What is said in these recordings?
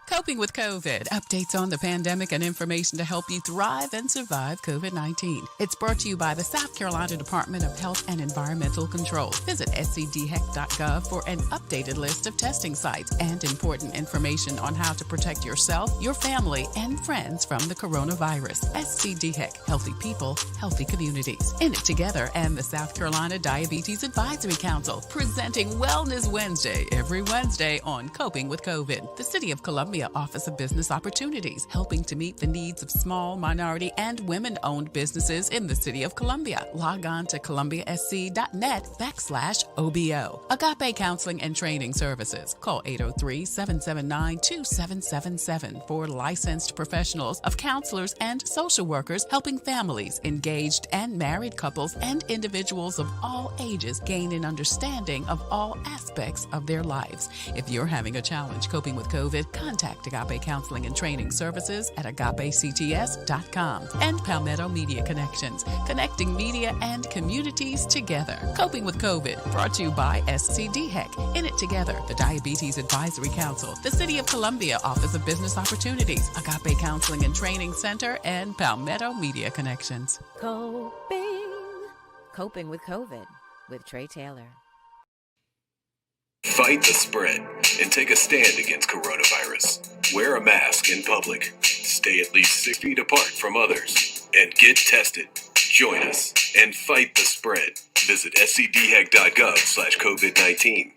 Coping with COVID, updates on the pandemic and information to help you thrive and survive COVID-19. It's brought to you by the South Carolina Department of Health and Environmental Control. Visit scdheck.gov for an updated list of testing sites and important information on how to protect yourself, your family, and friends from the coronavirus. SCDHEC, healthy people, healthy communities. In it together and the South Carolina Diabetes Advisory Council, presenting Wellness Wednesday every Wednesday on Coping with COVID. The City of Columbia Office of Business Opportunities, helping to meet the needs of small, minority, and women-owned businesses in the City of Columbia. Log on to columbiasc.net/OBO. Agape Counseling and Training Services. Call 803-779-2777 for licensed professionals of counselors and social workers helping families, engaged and married couples, and individuals of all ages gain an understanding of all aspects of their lives. If you're having a challenge coping with COVID, contact Agape Counseling and Training Services at agapects.com. And Palmetto Media Connections, connecting media and communities together. Coping with COVID, brought to you by SCDHEC. In it together, the Diabetes Advisory Council, the City of Columbia Office of Business Opportunities, Agape Counseling and Training Center, and Palmetto Media Connections. Coping with COVID with Tre Tailor. Fight the spread and take a stand against coronavirus. Wear a mask in public. Stay at least 6 feet apart from others. And get tested. Join us and fight the spread. Visit scdheck.gov/COVID-19.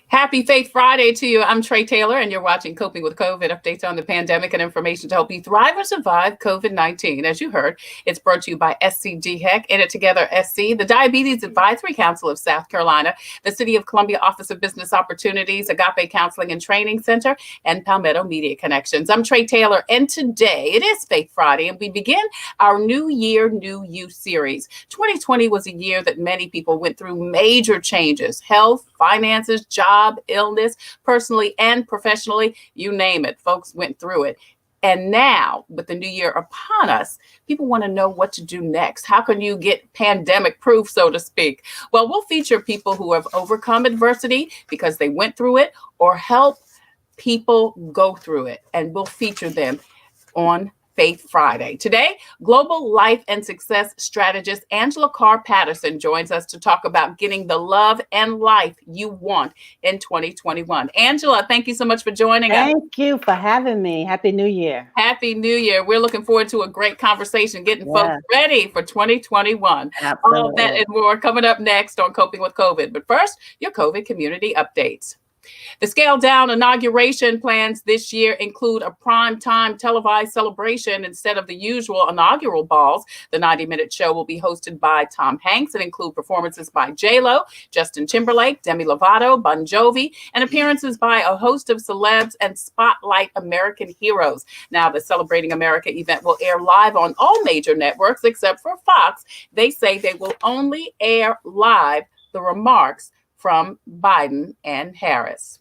Happy Faith Friday to you. I'm Tre Tailor, and you're watching Coping with COVID, updates on the pandemic and information to help you thrive or survive COVID-19. As you heard, it's brought to you by SCDHEC, In It Together SC, the Diabetes Advisory Council of South Carolina, the City of Columbia Office of Business Opportunities, Agape Counseling and Training Center, and Palmetto Media Connections. I'm Tre Tailor, and today it is Faith Friday, and we begin our New Year, New You series. 2020 was a year that many people went through major changes: health, finances, job, illness, personally and professionally, you name it. Folks went through it. And now, with the new year upon us, people want to know what to do next. How can you get pandemic proof, so to speak? Well, we'll feature people who have overcome adversity because they went through it, or help people go through it. And we'll feature them on Faith Friday. Today, global life and success strategist Angela Carr-Patterson joins us to talk about getting the love and life you want in 2021. Angela, thank you so much for joining us. Thank you for having me. Happy New Year. Happy New Year. We're looking forward to a great conversation, getting folks ready for 2021. Absolutely. All of that and more coming up next on Coping with COVID. But first, your COVID community updates. The scaled-down inauguration plans this year include a prime-time televised celebration instead of the usual inaugural balls. The 90-minute show will be hosted by Tom Hanks and include performances by J-Lo, Justin Timberlake, Demi Lovato, Bon Jovi, and appearances by a host of celebs and spotlight American heroes. Now, the Celebrating America event will air live on all major networks except for Fox. They say they will only air live the remarks from Biden and Harris.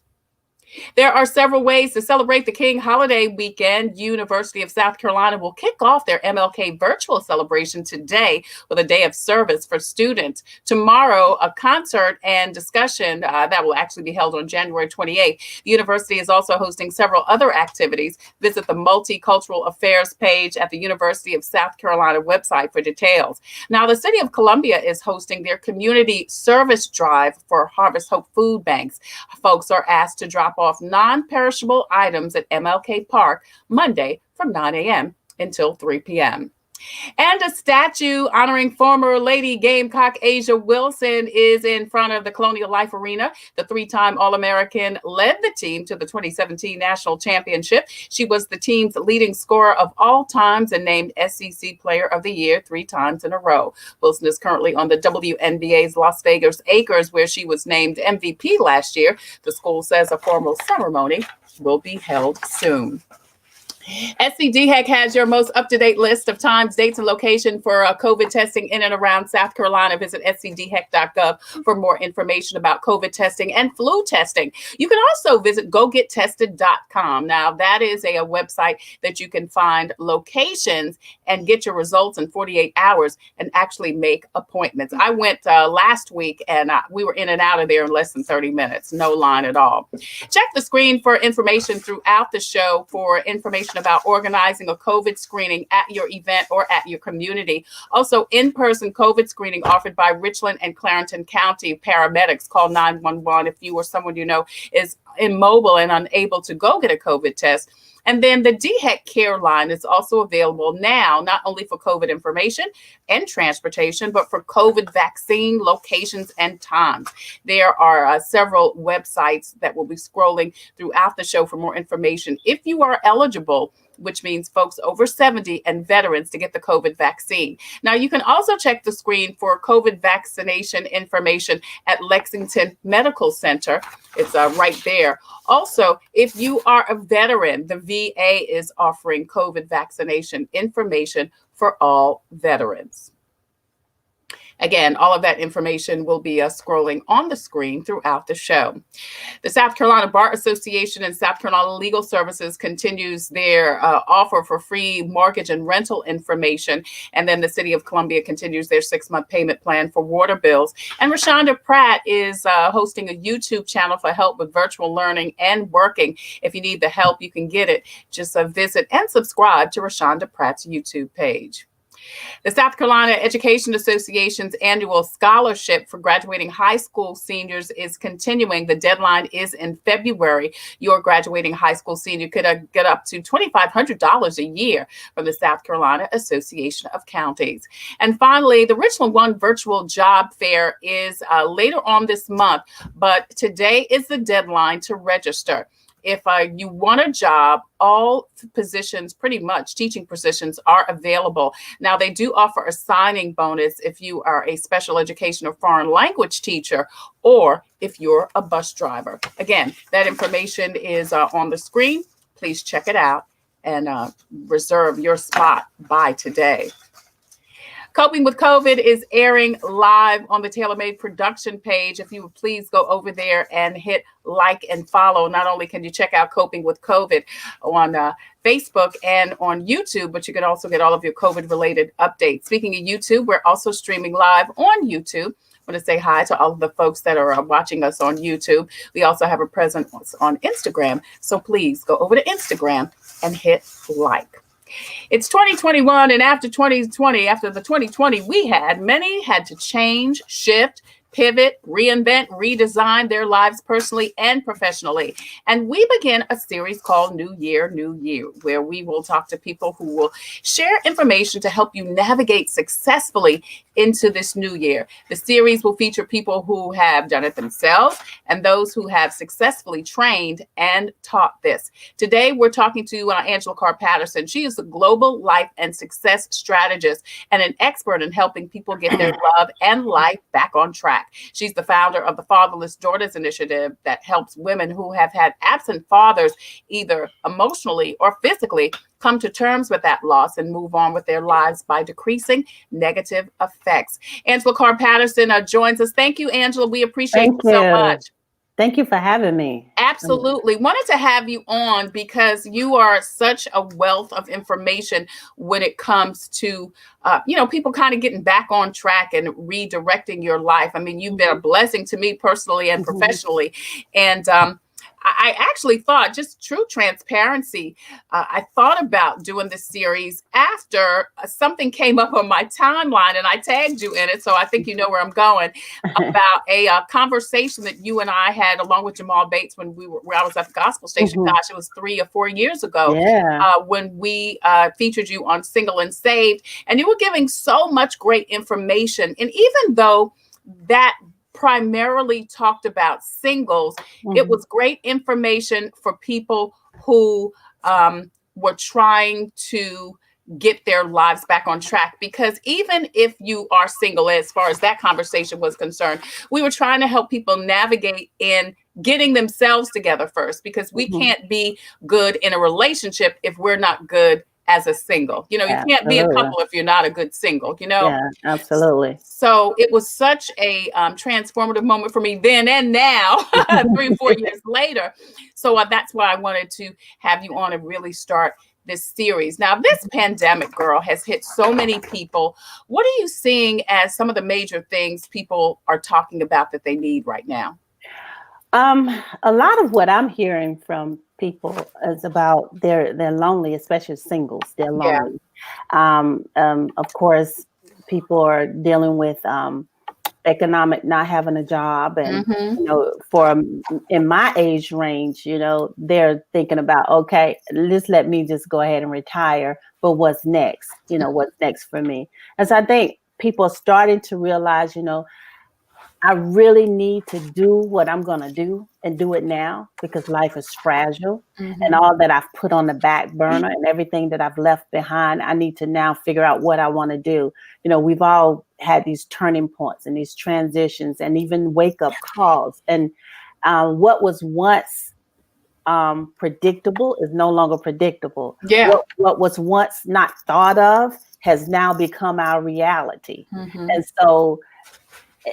There are several ways to celebrate the King holiday weekend. University of South Carolina will kick off their MLK virtual celebration today with a day of service for students. Tomorrow, a concert and discussion that will actually be held on January 28th. The university is also hosting several other activities. Visit the Multicultural Affairs page at the University of South Carolina website for details. Now, the City of Columbia is hosting their community service drive for Harvest Hope food banks. Folks are asked to drop off non-perishable items at MLK Park Monday from 9 a.m. until 3 p.m. And a statue honoring former Lady Gamecock Asia Wilson is in front of the Colonial Life Arena. The three-time All-American led the team to the 2017 National Championship. She was the team's leading scorer of all times and named SEC Player of the Year 3 times in a row. Wilson is currently on the WNBA's Las Vegas Acres, where she was named MVP last year. The school says a formal ceremony will be held soon. SCDHEC has your most up-to-date list of times, dates, and location for COVID testing in and around South Carolina. Visit scdhec.gov for more information about COVID testing and flu testing. You can also visit gogettested.com. Now, that is a website that you can find locations and get your results in 48 hours and actually make appointments. I went last week and we were in and out of there in less than 30 minutes. No line at all. Check the screen for information throughout the show for information about organizing a COVID screening at your event or at your community. Also, in-person COVID screening offered by Richland and Clarendon County paramedics. Call 911 if you or someone you know is immobile and unable to go get a COVID test. And then the DHEC Care Line is also available now, not only for COVID information and transportation, but for COVID vaccine locations and times. There are several websites that will be scrolling throughout the show for more information. If you are eligible, which means folks over 70 and veterans to get the COVID vaccine. Now, you can also check the screen for COVID vaccination information at Lexington Medical Center. It's right there. Also, if you are a veteran, the VA is offering COVID vaccination information for all veterans. Again, all of that information will be scrolling on the screen throughout the show. The South Carolina Bar Association and South Carolina Legal Services continues their offer for free mortgage and rental information. And then the City of Columbia continues their 6-month payment plan for water bills. And Rashonda Pratt is hosting a YouTube channel for help with virtual learning and working. If you need the help, you can get it. Just visit and subscribe to Rashonda Pratt's YouTube page. The South Carolina Education Association's annual scholarship for graduating high school seniors is continuing. The deadline is in February. Your graduating high school senior could get up to $2,500 a year from the South Carolina Association of Counties. And finally, the Richland One virtual job fair is later on this month, but today is the deadline to register. If you want a job, all positions, pretty much teaching positions, are available. Now, they do offer a signing bonus if you are a special education or foreign language teacher, or if you're a bus driver. Again, that information is on the screen. Please check it out and reserve your spot by today. Coping with COVID is airing live on the TaylorMade production page. If you would please go over there and hit like and follow. Not only can you check out Coping with COVID on Facebook and on YouTube, but you can also get all of your COVID-related updates. Speaking of YouTube, we're also streaming live on YouTube. I want to say hi to all of the folks that are watching us on YouTube. We also have a presence on Instagram, so please go over to Instagram and hit like. It's 2021, and after the 2020 we had, many had to change, shift, pivot, reinvent, redesign their lives personally and professionally. And we begin a series called New Year, New You, where we will talk to people who will share information to help you navigate successfully into this new year. The series will feature people who have done it themselves and those who have successfully trained and taught this. Today, we're talking to Angela Carr-Patterson. She is a global life and success strategist and an expert in helping people get their love and life back on track. She's the founder of the Fatherless Daughters Initiative that helps women who have had absent fathers, either emotionally or physically, come to terms with that loss and move on with their lives by decreasing negative effects. Angela Carr-Patterson joins us. Thank you, Angela. We appreciate you so much. Thank you for having me. Absolutely. Wanted to have you on because you are such a wealth of information when it comes to, people kind of getting back on track and redirecting your life. I mean, you've been a blessing to me personally and professionally. And I actually thought, just true transparency, I thought about doing this series after something came up on my timeline and I tagged you in it. So I think you know where I'm going, about a conversation that you and I had along with Jamal Bates when I was at the gospel station. Gosh, it was 3 or 4 years ago when we featured you on Single and Saved. And you were giving so much great information. And even though that primarily talked about singles, it was great information for people who were trying to get their lives back on track. Because even if you are single, as far as that conversation was concerned, we were trying to help people navigate in getting themselves together first, because we can't be good in a relationship if we're not good as a single. You can't be a Absolutely. couple if you're not a good single, Yeah, absolutely. So it was such a transformative moment for me then and now, 3-4 years later. So that's why I wanted to have you on and really start this series. Now, this pandemic, girl, has hit so many people. What are you seeing as some of the major things people are talking about that they need right now? A lot of what I'm hearing from people is about they're lonely, especially singles. They're Yeah. lonely. Of course, people are dealing with economic, not having a job, and in my age range, they're thinking about, okay, let me just go ahead and retire. But what's next? What's next for me? And so I think people are starting to realize, I really need to do what I'm going to do and do it now, because life is fragile, and all that I've put on the back burner and everything that I've left behind, I need to now figure out what I want to do. We've all had these turning points and these transitions and even wake up calls. And what was once predictable is no longer predictable. Yeah. What was once not thought of has now become our reality. And so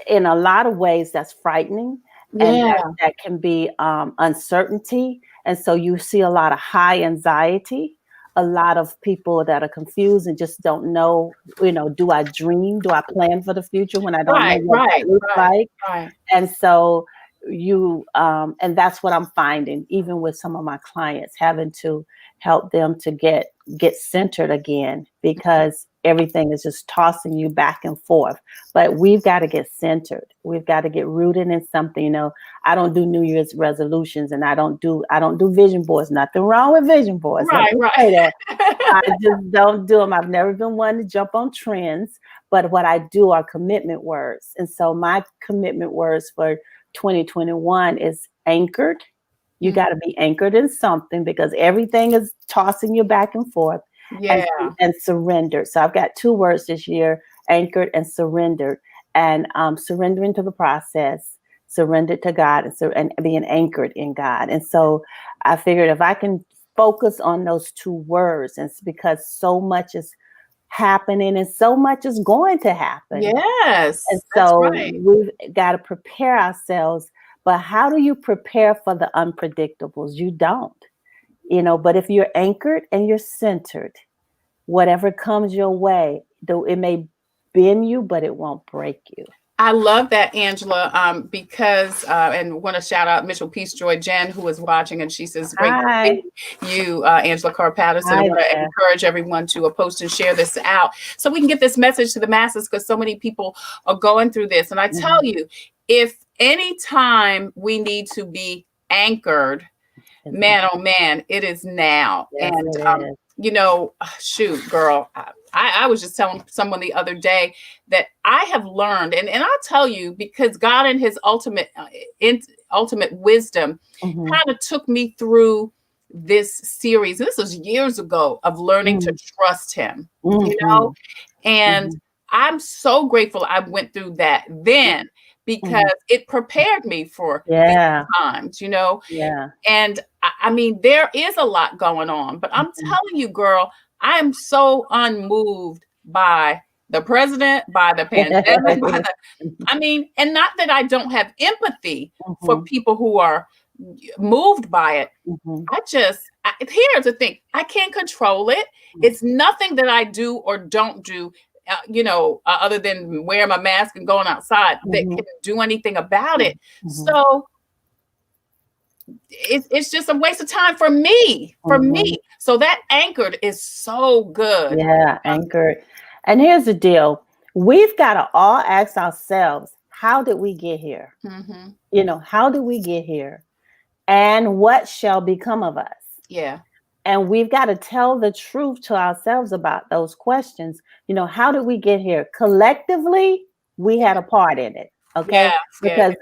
in a lot of ways, that's frightening, and that can be uncertainty. And so you see a lot of high anxiety, a lot of people that are confused and just don't know, do I dream? Do I plan for the future when I don't know what that looks like? Right. And so and that's what I'm finding, even with some of my clients, having to help them to get centered again, because everything is just tossing you back and forth. But we've got to get centered. We've got to get rooted in something. I don't do New Year's resolutions, and I don't do vision boards. Nothing wrong with vision boards. Right. Say that. I just don't do them. I've never been one to jump on trends, but what I do are commitment words. And so my commitment words for 2021 is anchored. You got to be anchored in something, because everything is tossing you back and forth. Yeah. And surrendered. So I've got 2 words this year: anchored and surrendered. And surrendering to the process, surrendered to God, and being anchored in God. And so I figured if I can focus on those 2 words, and it's because so much is happening and so much is going to happen. Yes. And so that's right. we've got to prepare ourselves. But how do you prepare for the unpredictables? You don't. But if you're anchored and you're centered, whatever comes your way, though it may bend you, but it won't break you. I love that, Angela, because, and want to shout out Mitchell Peace Joy Jen, who is watching, and she says, great Hi. to see you, Angela Carr-Patterson. I want to encourage everyone to post and share this out so we can get this message to the masses, because so many people are going through this. And I tell you, if any time we need to be anchored, man, oh man, it is now. Yes, And, shoot, girl, I was just telling someone the other day that I have learned, and I'll tell you, because God in his ultimate wisdom kind of took me through this series. This was years ago, of learning to trust him, and I'm so grateful I went through that then, because it prepared me for these times, Yeah. And I mean, there is a lot going on, but I'm telling you, girl, I am so unmoved by the president, by the pandemic, and not that I don't have empathy for people who are moved by it. Here's the thing, I can't control it. It's nothing that I do or don't do, other than wearing my mask and going outside, that can do anything about it. So it's just a waste of time for me. So that anchored is so good. Yeah, anchored. And here's the deal. We've got to all ask ourselves, how did we get here? How did we get here? And what shall become of us? Yeah. And we've got to tell the truth to ourselves about those questions. How did we get here? Collectively, we had a part in it. Okay. Yeah. Because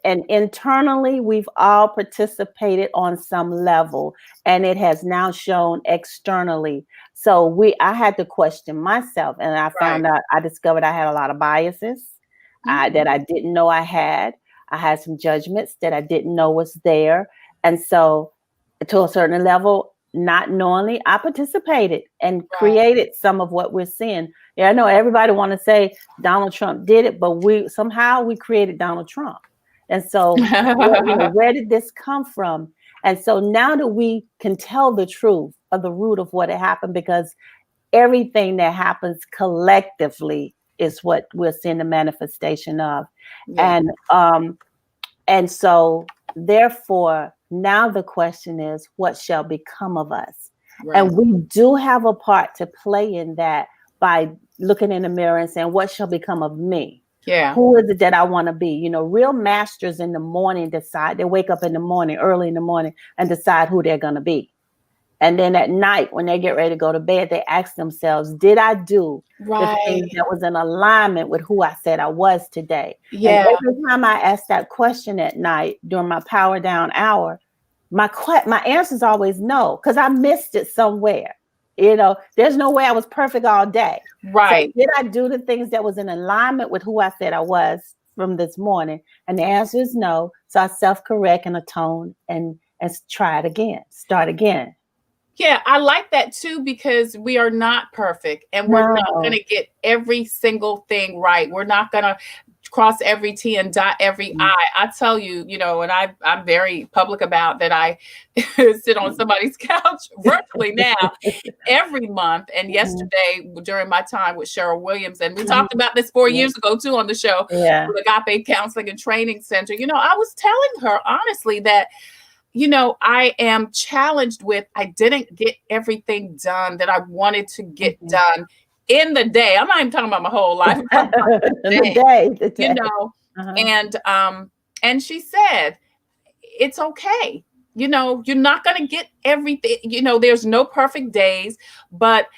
and internally, we've all participated on some level, and it has now shown externally. So I had to question myself, and Right. I discovered I had a lot of biases that I didn't know I had. I had some judgments that I didn't know was there. And so to a certain level, not knowingly, I participated and Right. created some of what we're seeing. Yeah, I know everybody want to say Donald Trump did it, but we created Donald Trump. And so, where did this come from? And so now that we can tell the truth of the root of what happened, because everything that happens collectively is what we're seeing the manifestation of. Yeah. And so therefore, now the question is, what shall become of us? Right. And we do have a part to play in that by looking in the mirror and saying, what shall become of me? Yeah. Who is it that I want to be? Real masters in the morning they wake up in the morning, early in the morning, and decide who they're going to be. And then at night, when they get ready to go to bed, they ask themselves, did I do the things that was in alignment with who I said I was today? Yeah. And every time I ask that question at night during my power down hour, my answer is always no, because I missed it somewhere. There's no way I was perfect all day. Right. So did I do the things that was in alignment with who I said I was from this morning? And the answer is no. So I self-correct and atone and try it again, start again. Yeah, I like that too, because we are not perfect and we're not going to get every single thing right. We're not going to cross every T and dot every I. I tell you, and I'm very public about that. I sit on somebody's couch virtually now every month. And yesterday, during my time with Cheryl Williams, and we talked about this 4 years ago too on the show, with Agape Counseling and Training Center. I was telling her honestly that I am challenged with, I didn't get everything done that I wanted to get done in the day. I'm not even talking about my whole life. The day. And she said, it's okay. You're not going to get everything. There's no perfect days, but,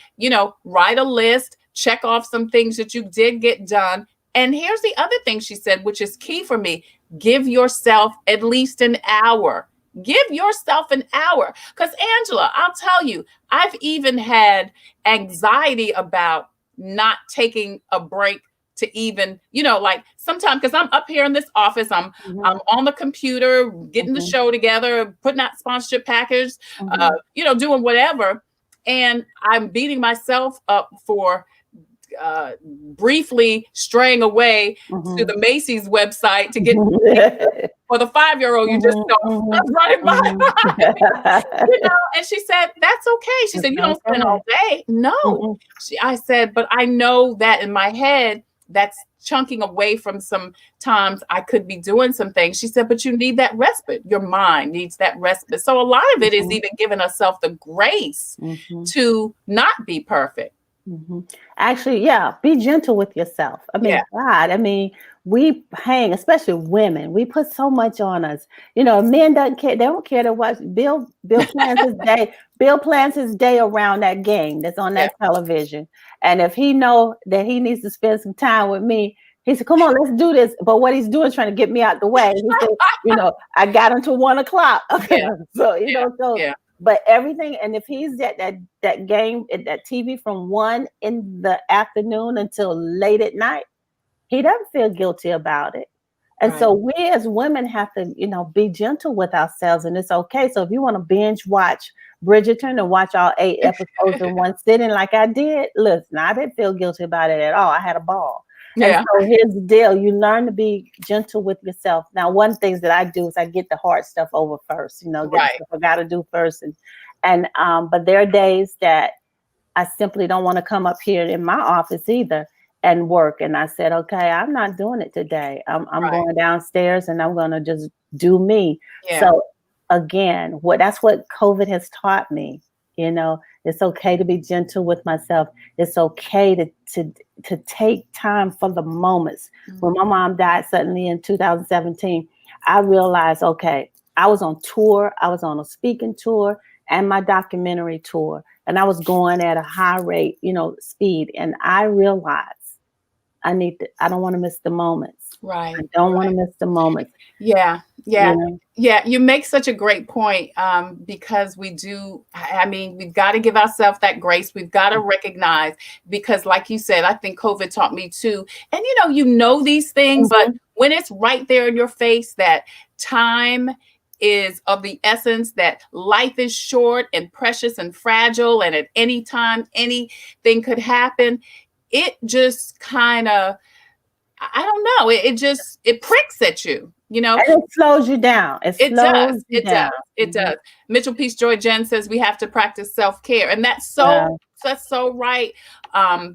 write a list, check off some things that you did get done. And here's the other thing she said, which is key for me. Give yourself at least an hour. Give yourself an hour. Because Angela, I'll tell you, I've even had anxiety about not taking a break to even, like sometimes, because I'm up here in this office, I'm on the computer, getting the show together, putting out sponsorship package, doing whatever. And I'm beating myself up for briefly straying away to the Macy's website to get for the 5-year-old, you just don't running by. And she said, that's okay. She said, you don't spend all day. No. I said, but I know that in my head, that's chunking away from some times I could be doing some things. She said, but you need that respite. Your mind needs that respite. So a lot of it is even giving herself the grace to not be perfect. Actually, be gentle with yourself. God, we hang, especially women, we put so much on us. Men don't care. They don't care to watch. Bill plans his day. Bill plans his day around that game that's on that television. And if he know that he needs to spend some time with me, he said, come on, let's do this. But what he's doing is trying to get me out the way. He said, I got until 1 o'clock. But everything, and if he's at that game, at that TV from 1 in the afternoon until late at night, he doesn't feel guilty about it. And so we as women have to, be gentle with ourselves, and it's okay. So if you want to binge watch Bridgerton and watch all 8 episodes in one sitting like I did, listen, I didn't feel guilty about it at all. I had a ball. And so here's the deal. You learn to be gentle with yourself. Now, one of the things that I do is I get the hard stuff over first, get the stuff I got to do first. But there are days that I simply don't want to come up here in my office either and work. And I said, okay, I'm not doing it today. I'm going downstairs and I'm going to just do me. So again, that's what COVID has taught me. It's okay to be gentle with myself. It's okay to take time for the moments. When my mom died suddenly in 2017, I realized, okay, I was on tour. I was on a speaking tour and my documentary tour. And I was going at a high rate, speed. And I realized I don't want to miss the moments. Right. I don't want to miss the moments. Yeah. Yeah. You know? Yeah. You make such a great point, because I mean, we've got to give ourselves that grace. We've got to recognize, because like you said, I think COVID taught me too. And these things, but Mhm. when it's right there in your face that time is of the essence, that life is short and precious and fragile, and at any time, anything could happen, it just kind of, I don't know. It pricks at you, And it slows you down. It It does. slows you It does. down. It Mhm. does. Mitchell Peace Joy Jen says we have to practice self-care. And Yeah. that's so right.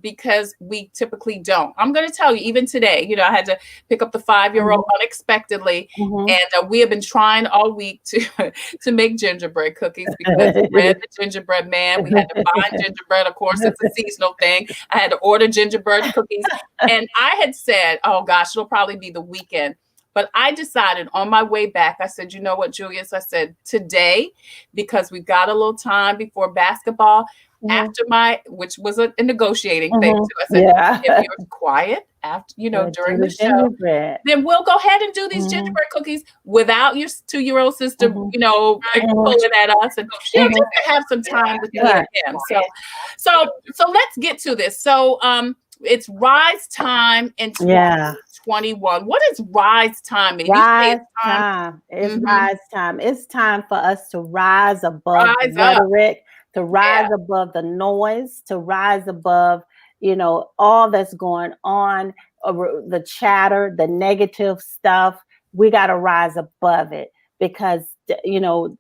Because we typically don't. I'm going to tell you, even today, I had to pick up the 5-year-old unexpectedly. Mhm. And we have been trying all week to make gingerbread cookies, because Red the gingerbread man, we had to find gingerbread. Of course, it's a seasonal thing. I had to order gingerbread cookies. And I had said, oh gosh, it'll probably be the weekend. But I decided on my way back, I said, you know what, Julius? I said, today, because we've got a little time before basketball, Mhm. which was a negotiating thing Mhm. too. I said, Yeah. if you're quiet after, Yeah, during do the the show, gingerbread. then we'll go ahead and do these Mhm. gingerbread cookies without your 2-year-old sister, Mhm. pulling at us, and Mhm. just to have some time with me Right. and him. So let's get to this. So it's Rise Time in Yeah. 2021. What is Rise Time? And you say Rise it's time. time. It's Mhm. rise time. It's time for us to rise above the Rise up. rhetoric, to rise Yeah. above the noise, to rise above, all that's going on, the chatter, the negative stuff. We got to rise above it, because,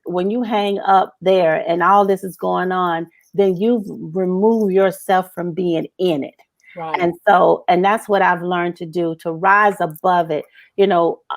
when you hang up there and all this is going on, then you remove yourself from being in it. Right. And that's what I've learned to do, to rise above it.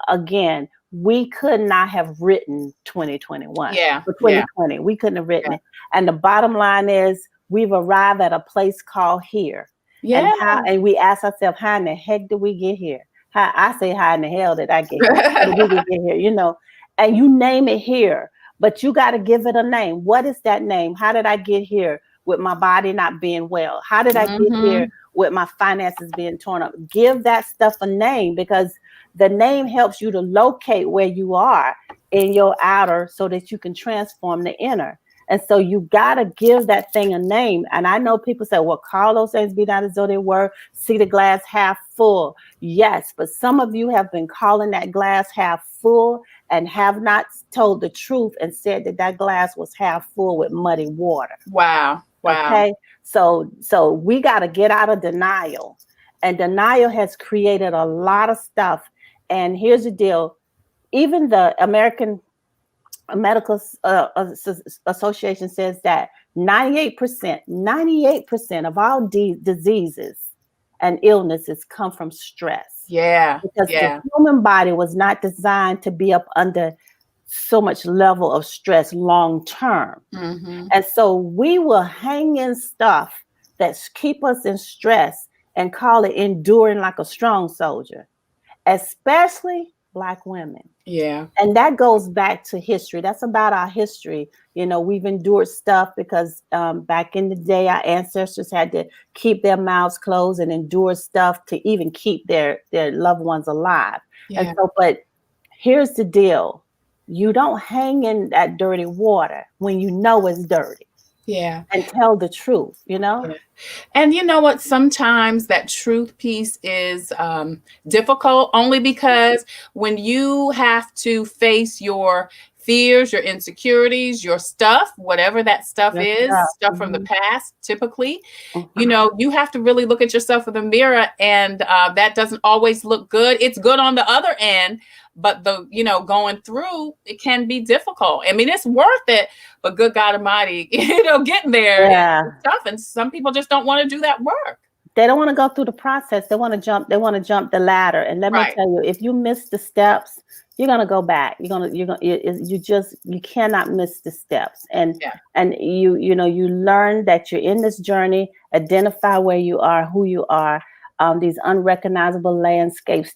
Again, we could not have written 2021 Yeah. or Yeah. 2020. We couldn't have written Yeah. it. And the bottom line is, we've arrived at a place called here. Yeah. And we ask ourselves, how in the heck did we get here? I say, how in the hell did I get here? How did we get here? And you name it here, but you got to give it a name. What is that name? How did I get here with my body not being well? How did I get here with my finances being torn up? Give that stuff a name, because the name helps you to locate where you are in your outer, so that you can transform the inner. And so you got to give that thing a name. And I know people say, well, call those things be not as though they were, see the glass half full. Yes, but some of you have been calling that glass half full and have not told the truth and said that glass was half full with muddy water. Wow. Okay. So we got to get out of denial. And denial has created a lot of stuff. And here's the deal. Even the American Medical Association says that 98% of all diseases and illnesses come from stress. Yeah. Because Yeah. the human body was not designed to be up under so much level of stress long term. Mhm. And so we will hang in stuff that keep us in stress and call it enduring like a strong soldier, especially Black women. Yeah. And that goes back to history. That's about our history. We've endured stuff because back in the day, our ancestors had to keep their mouths closed and endure stuff to even keep their loved ones alive. Yeah. And so, but here's the deal. You don't hang in that dirty water when you know it's dirty. Yeah. And tell the truth, Yeah. And you know what? Sometimes that truth piece is difficult, only because when you have to face your fears, your insecurities, your stuff, whatever that stuff is, stuff from the past, typically, you have to really look at yourself in the mirror, and that doesn't always look good. It's good on the other end, but going through, it can be difficult. I mean, it's worth it, but good God Almighty, getting there is tough, and some people just don't want to do that work. They don't want to go through the process. They want to jump the ladder. And let me tell you, if you miss the steps, you're gonna go back. You cannot miss the steps. And you learn that you're in this journey. Identify where you are, who you are. These unrecognizable landscapes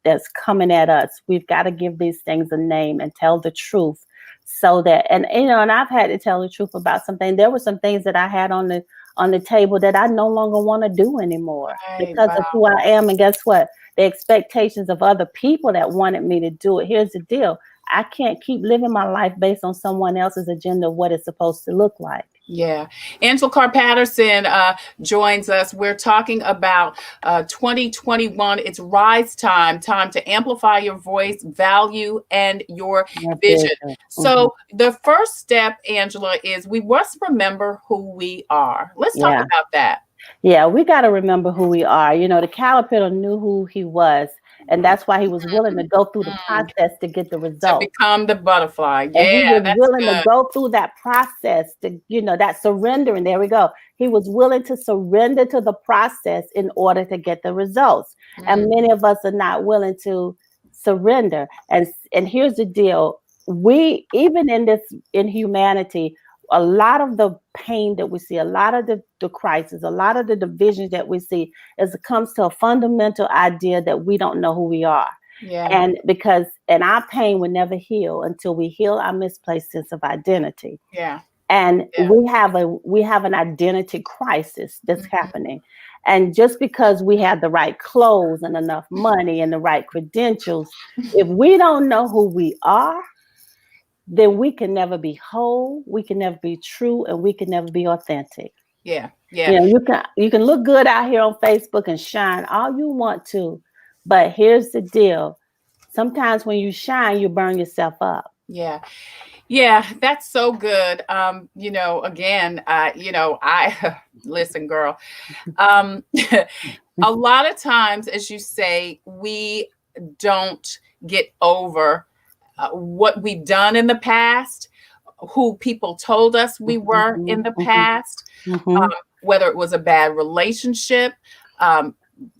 that's coming at us. We've got to give these things a name and tell the truth, so that and I've had to tell the truth about something. There were some things that I had on the table that I no longer want to do anymore because of who I am. And guess what? the expectations of other people that wanted me to do it. Here's the deal. I can't keep living my life based on someone else's agenda of what it's supposed to look like. Yeah. Angela Carr Patterson joins us. We're talking about 2021. It's rise time to amplify your voice, value, and your vision. So the first step, Angela, is we must remember who we are. Let's talk about that. Yeah, we got to remember who we are. You know, the caterpillar knew who he was, and that's why he was willing to go through the process to get the result. To become the butterfly. Yeah, and he was willing to go through that process to, you know, that surrendering. There we go. He was willing to surrender to the process in order to get the results. And many of us are not willing to surrender. And here's the deal. We, even in humanity, a lot of the pain that we see, a lot of the crisis, a lot of the divisions that we see, it comes to a fundamental idea that we don't know who we are. Yeah. And our pain will never heal until we heal our misplaced sense of identity. Yeah. And we have an identity crisis that's happening. And just because we have the right clothes and enough money and the right credentials, if we don't know who we are, then we can never be whole, we can never be true, and we can never be authentic. Yeah. Yeah. You know, you can look good out here on Facebook and shine all you want to, but here's the deal. Sometimes when you shine, you burn yourself up. Yeah. Yeah, that's so good. You know, again, I listen, girl. A lot of times, as you say, we don't get over what we've done in the past, who people told us we were in the past, whether it was a bad relationship,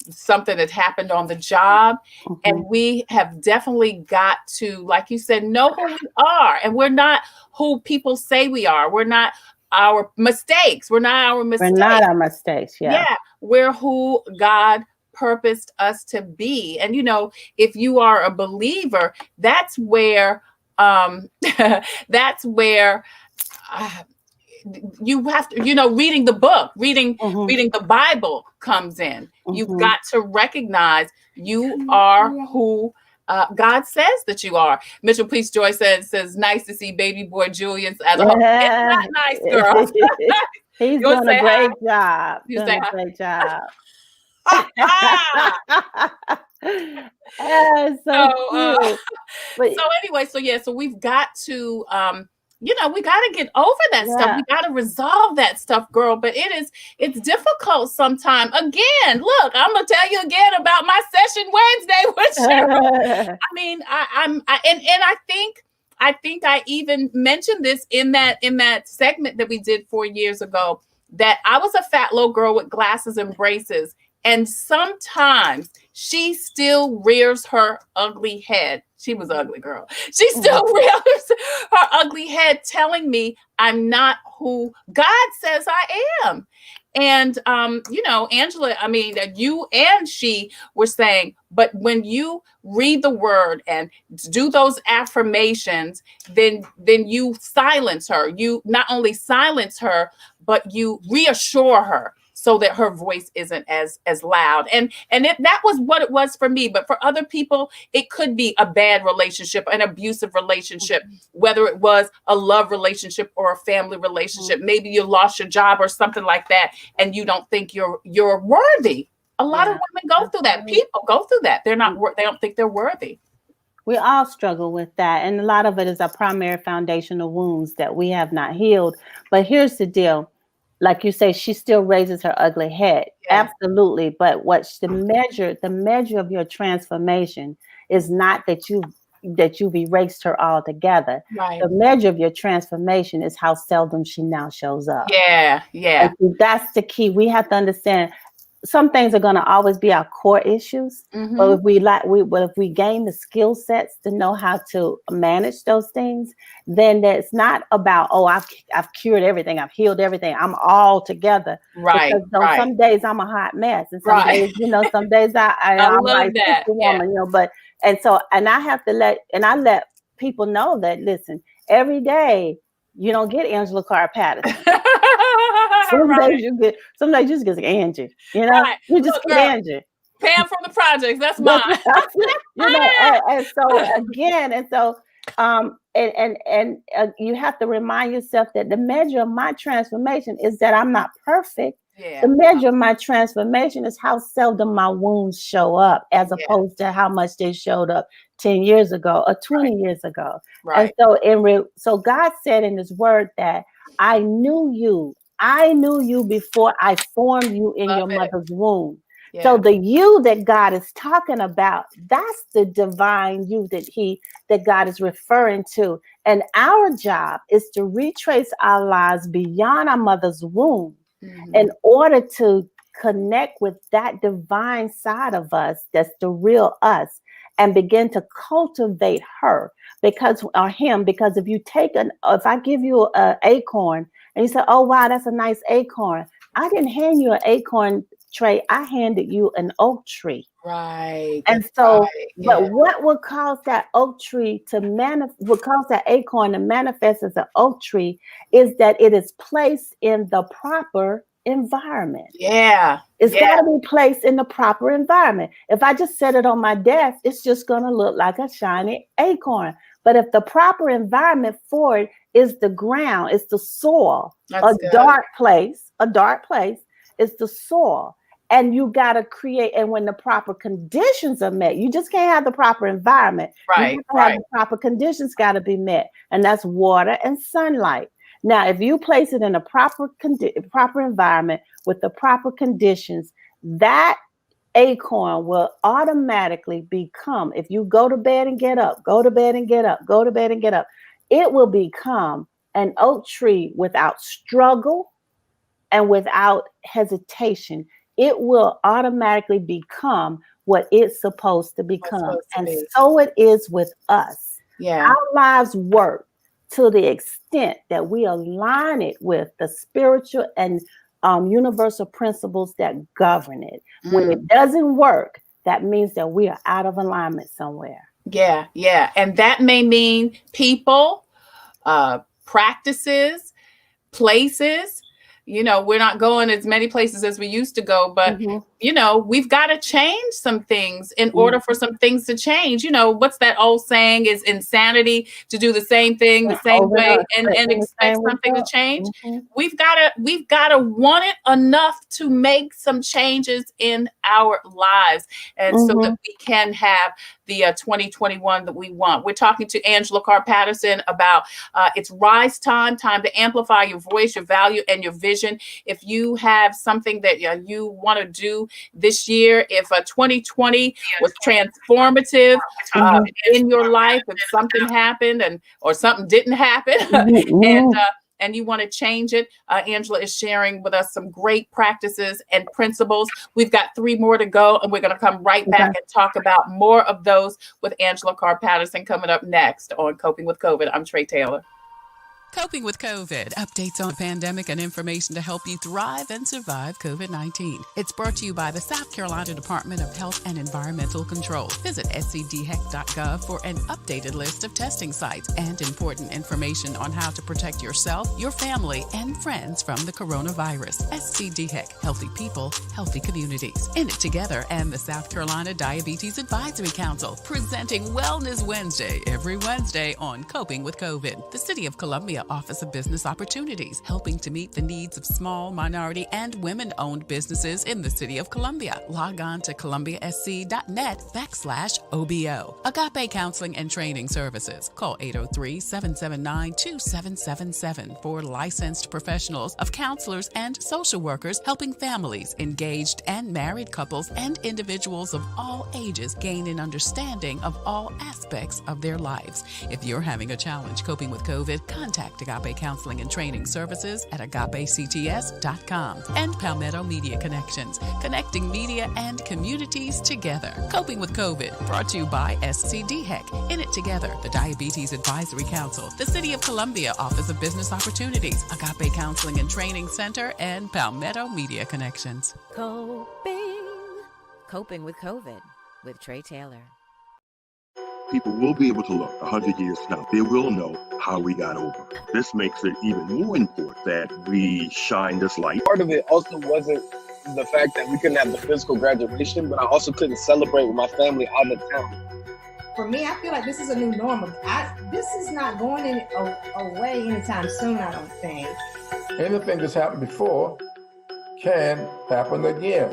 something that happened on the job. And we have definitely got to, like you said, know who we are. And we're not who people say we are. We're not our mistakes. We're not our mistakes. We're not our mistakes. Yeah. We're who God purposed us to be. And, you know, if you are a believer, that's where you have to, you know, reading the book, reading the Bible comes in. You've got to recognize you are who God says that you are. Mitchell Peace Joy says, nice to see baby boy Julian at home. It's not nice, girl. He's doing a great job. Doing a great job. So anyway, so we've got to we got to get over that stuff. We got to resolve that stuff, girl. But it's difficult sometimes. Again, look, I'm gonna tell you again about my session Wednesday with Cheryl. I mean, I think I even mentioned this in that segment that we did 4 years ago, that I was a fat little girl with glasses and braces. And sometimes she still rears her ugly head. She was an ugly girl. She still rears her ugly head, telling me I'm not who God says I am. And, Angela, I mean, you and she were saying, but when you read the word and do those affirmations, then you silence her. You not only silence her, but you reassure her, so that her voice isn't as loud. And that was what it was for me. But for other people, it could be a bad relationship, an abusive relationship, whether it was a love relationship or a family relationship. Maybe you lost your job or something like that, and you don't think you're worthy. A lot of women go through that. People go through that. They don't think they're worthy. We all struggle with that. And a lot of it is our primary foundational wounds that we have not healed. But here's the deal. Like you say, she still raises her ugly head. Yeah. Absolutely. But what's the measure of your transformation is not that you've erased her altogether. Right. The measure of your transformation is how seldom she now shows up. Yeah. Yeah. And that's the key. We have to understand some things are going to always be our core issues. But if we gain the skill sets to know how to manage those things, then it's not about, I've cured everything, I've healed everything, I'm all together. Right. Because some days I'm a hot mess, and some days, some days I'm love like that. Woman, but I have to let people know that, listen, every day you don't get Angela Carr Patterson. Some days you just get Angie, you just get Angie. Pam from the projects. That's mine. And so again, you have to remind yourself that the measure of my transformation is that I'm not perfect. Yeah. The measure of my transformation is how seldom my wounds show up, as opposed to how much they showed up 10 years ago or 20 years ago. Right. And so God said in his word that I knew you before I formed you in your mother's womb. Yeah. So the you that God is talking about, that's the divine you that God is referring to. And our job is to retrace our lives beyond our mother's womb in order to connect with that divine side of us, that's the real us, and begin to cultivate her because if I give you an acorn and you say, oh, wow, that's a nice acorn. I didn't hand you an acorn, Trey. I handed you an oak tree. Right. And so, but what would cause that oak tree would cause that acorn to manifest as an oak tree is that it is placed in the proper environment. Yeah. It's got to be placed in the proper environment. If I just set it on my desk, it's just going to look like a shiny acorn. But if the proper environment for it is the ground, it's the soil, a dark place is the soil. And you got to create, and when the proper conditions are met, you just can't have the proper environment. Right. The proper conditions got to be met. And that's water and sunlight. Now, if you place it in a proper environment with the proper conditions, that acorn will automatically become, if you go to bed and get up, go to bed and get up, go to bed and get up, it will become an oak tree without struggle and without hesitation. It will automatically become what it's supposed to become. So it is with us. Yeah. Our lives work to the extent that we align it with the spiritual and universal principles that govern it. When it doesn't work, that means that we are out of alignment somewhere. Yeah, yeah. And that may mean people, practices, places. We're not going as many places as we used to go, but we've got to change some things in order for some things to change. What's that old saying? Is insanity to do the same thing the same way and expect something to change. We've got to want it enough to make some changes in our lives, and so that we can have the 2021 that we want. We're talking to Angela Carr-Patterson about it's rise time to amplify your voice, your value, and your vision. If you have something that you want to do this year, if 2020 was transformative in your life, if something happened or something didn't happen, and you want to change it, Angela is sharing with us some great practices and principles. We've got 3 more to go, and we're going to come right back and talk about more of those with Angela Carr-Patterson coming up next on Coping with COVID. I'm Tre Tailor. Coping with COVID, updates on the pandemic and information to help you thrive and survive COVID-19. It's brought to you by the South Carolina Department of Health and Environmental Control. Visit scdheck.gov for an updated list of testing sites and important information on how to protect yourself, your family, and friends from the coronavirus. SCDHEC, healthy people, healthy communities. In it together and the South Carolina Diabetes Advisory Council, presenting Wellness Wednesday every Wednesday on Coping with COVID. The City of Columbia Office of Business Opportunities, helping to meet the needs of small, minority, and women-owned businesses in the City of Columbia. Log on to columbiasc.net/OBO. Agape Counseling and Training Services. Call 803-779-2777 for licensed professionals of counselors and social workers helping families, engaged and married couples, and individuals of all ages gain an understanding of all aspects of their lives. If you're having a challenge coping with COVID, contact Agape Counseling and Training Services at agapects.com. And Palmetto Media Connections, connecting media and communities together. Coping with COVID, brought to you by SCDHEC. In it together, the Diabetes Advisory Council, the City of Columbia Office of Business Opportunities, Agape Counseling and Training Center, and Palmetto Media Connections. Coping with COVID with Tre Tailor. People will be able to look 100 years from now. They will know how we got over. This makes it even more important that we shine this light. Part of it also wasn't the fact that we couldn't have the physical graduation, but I also couldn't celebrate with my family out of town. For me, I feel like this is a new normal. This is not going away anytime soon, I don't think. Anything that's happened before can happen again.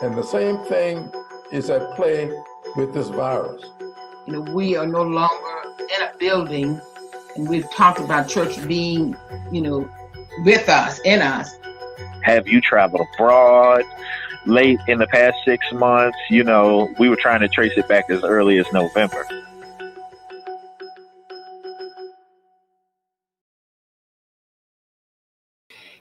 And the same thing is at play with this virus. We are no longer in a building, and we've talked about church being, with us, in us. Have you traveled abroad late in the past 6 months? We were trying to trace it back as early as November.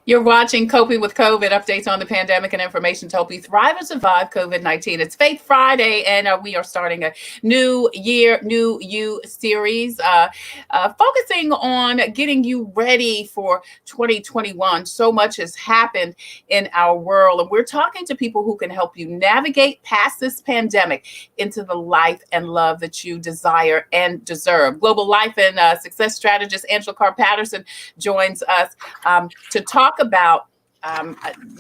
You're watching Coping with COVID, updates on the pandemic and information to help you thrive and survive COVID-19. It's Faith Friday, and we are starting a new year, new you series, focusing on getting you ready for 2021. So much has happened in our world, and we're talking to people who can help you navigate past this pandemic into the life and love that you desire and deserve. Global life and success strategist Angela Carr-Patterson joins us to talk about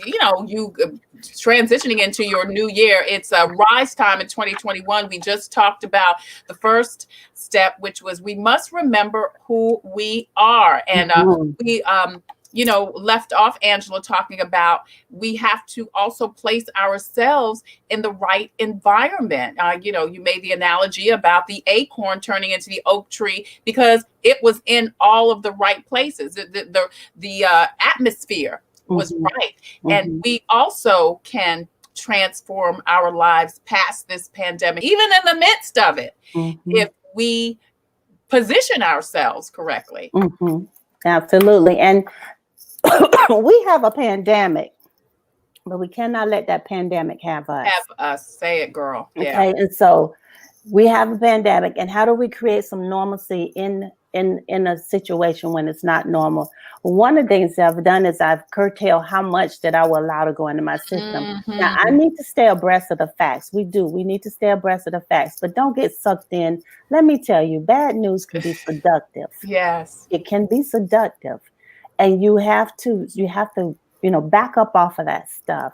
you transitioning into your new year. It's a rise time in 2021. We just talked about the first step, which was we must remember who we are, and we left off Angela talking about we have to also place ourselves in the right environment. You made the analogy about the acorn turning into the oak tree because it was in all of the right places. The atmosphere was right. And we also can transform our lives past this pandemic, even in the midst of it, if we position ourselves correctly. Absolutely. And we have a pandemic, but we cannot let that pandemic have us. Have us. Say it, girl. Yeah. Okay. And so we have a pandemic, and how do we create some normalcy in a situation when it's not normal? One of the things that I've done is I've curtailed how much that I will allow to go into my system. Now, I need to stay abreast of the facts. We need to stay abreast of the facts, but don't get sucked in. Let me tell you, bad news can be seductive. Yes. It can be seductive. And you have to, back up off of that stuff.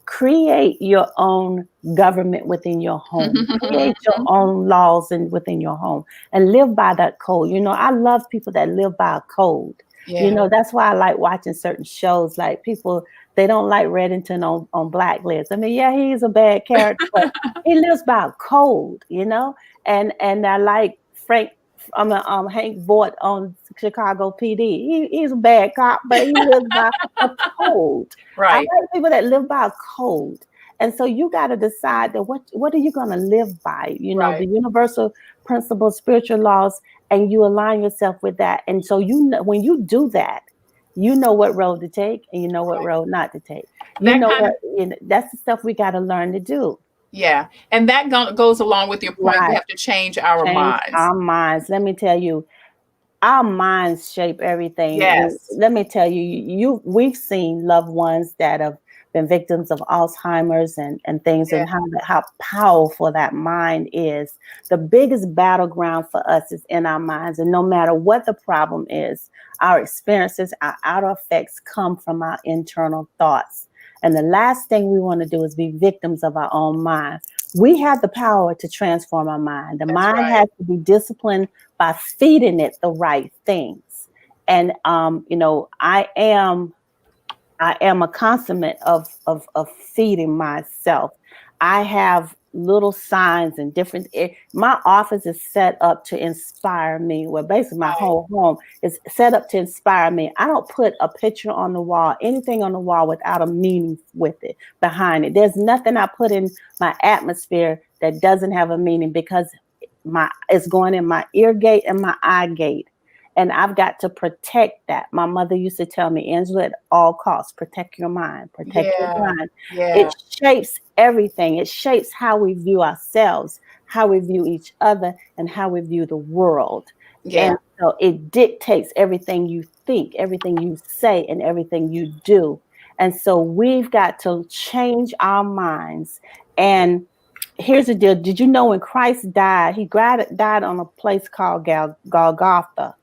Create your own government within your home. Create your own laws within your home and live by that code. I love people that live by a code. Yeah. That's why I like watching certain shows. Like people, they don't like Reddington on Blacklist. I mean, yeah, he's a bad character, but he lives by a code, and I like Hank Voight on Chicago PD. He's a bad cop, but he lives by a code. Right. I like people that live by a code. And so you got to decide that what are you going to live by? Right. The universal principles, spiritual laws, and you align yourself with that. And so when you do that, you know what road to take and you know what road not to take. That's the stuff we got to learn to do. Yeah. And that goes along with your point. Right. We have to change our minds. Our minds. Let me tell you, our minds shape everything. Yes. And let me tell you, we've seen loved ones that have been victims of Alzheimer's and things, and how powerful that mind is. The biggest battleground for us is in our minds. And no matter what the problem is, our experiences, our outer effects come from our internal thoughts. And the last thing we want to do is be victims of our own mind. We have the power to transform our mind. The mind has to be disciplined by feeding it the right things. And I am a consummate of feeding myself. I have little signs and different. My office is set up to inspire me. Well, basically, my whole home is set up to inspire me. I don't put a picture on the wall, anything on the wall, without a meaning with it behind it. There's nothing I put in my atmosphere that doesn't have a meaning, because it's going in my ear gate and my eye gate. And I've got to protect that. My mother used to tell me, Angela, at all costs, protect your mind, protect your mind. Yeah. It shapes everything. It shapes how we view ourselves, how we view each other, and how we view the world. Yeah. And so it dictates everything you think, everything you say, and everything you do. And so we've got to change our minds. And here's the deal. Did you know when Christ died, he died on a place called Golgotha.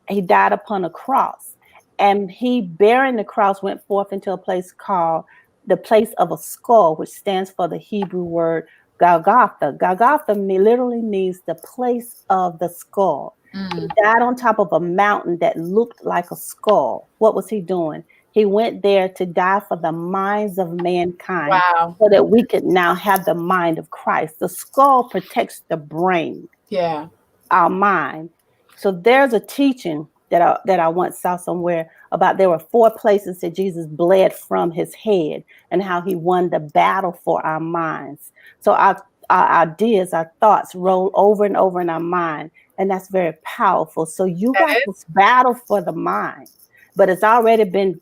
He died upon a cross, and he, bearing the cross, went forth into a place called the place of a skull, which stands for the Hebrew word Golgotha. Golgotha literally means the place of the skull. He died on top of a mountain that looked like a skull. What was he doing? He went there to die for the minds of mankind, Wow. so that we could now have the mind of Christ. The skull protects the brain, Yeah. our mind. So there's a teaching that I once saw somewhere about there were 4 places that Jesus bled from his head, and how he won the battle for our minds. So our ideas, our thoughts roll over and over in our mind, and that's very powerful. So you got this battle for the mind, but it's already been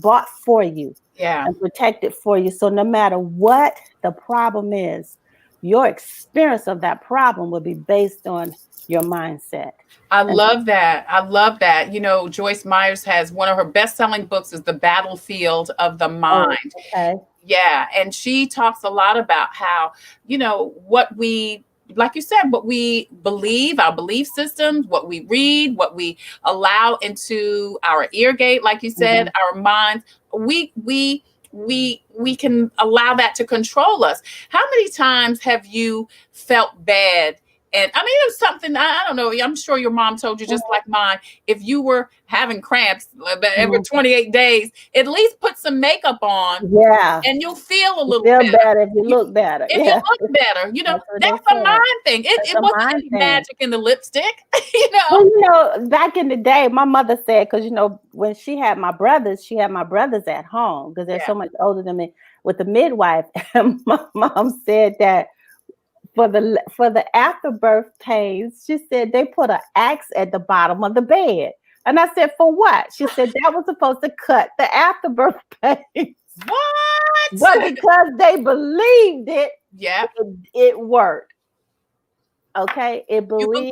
bought for you, and protected for you. So no matter what the problem is, your experience of that problem will be based on your mindset. I love that. I love that. You know, Joyce Myers has one of her best-selling books is The Battlefield of the Mind. Oh, okay. Yeah. And she talks a lot about how, you know, what we, like you said, what we believe, our belief systems, what we read, what we allow into our ear gate, like you said, our minds, we can allow that to control us. How many times have you felt bad? And I mean, it was something, I don't know, I'm sure your mom told you, just like mine, if you were having cramps every 28 days, at least put some makeup on. Yeah. And you'll feel a little better if you look better. If you look better, you know, that's a mind thing. It wasn't any magic in the lipstick, you know. Well, you know, back in the day, my mother said, because, you know, when she had my brothers at home because they're so much older than me, with the midwife. And my mom said that for the afterbirth pains, she said they put an axe at the bottom of the bed. And I said, for what? She said that was supposed to cut the afterbirth pains. What? But because they believed it, it worked. Okay, they believed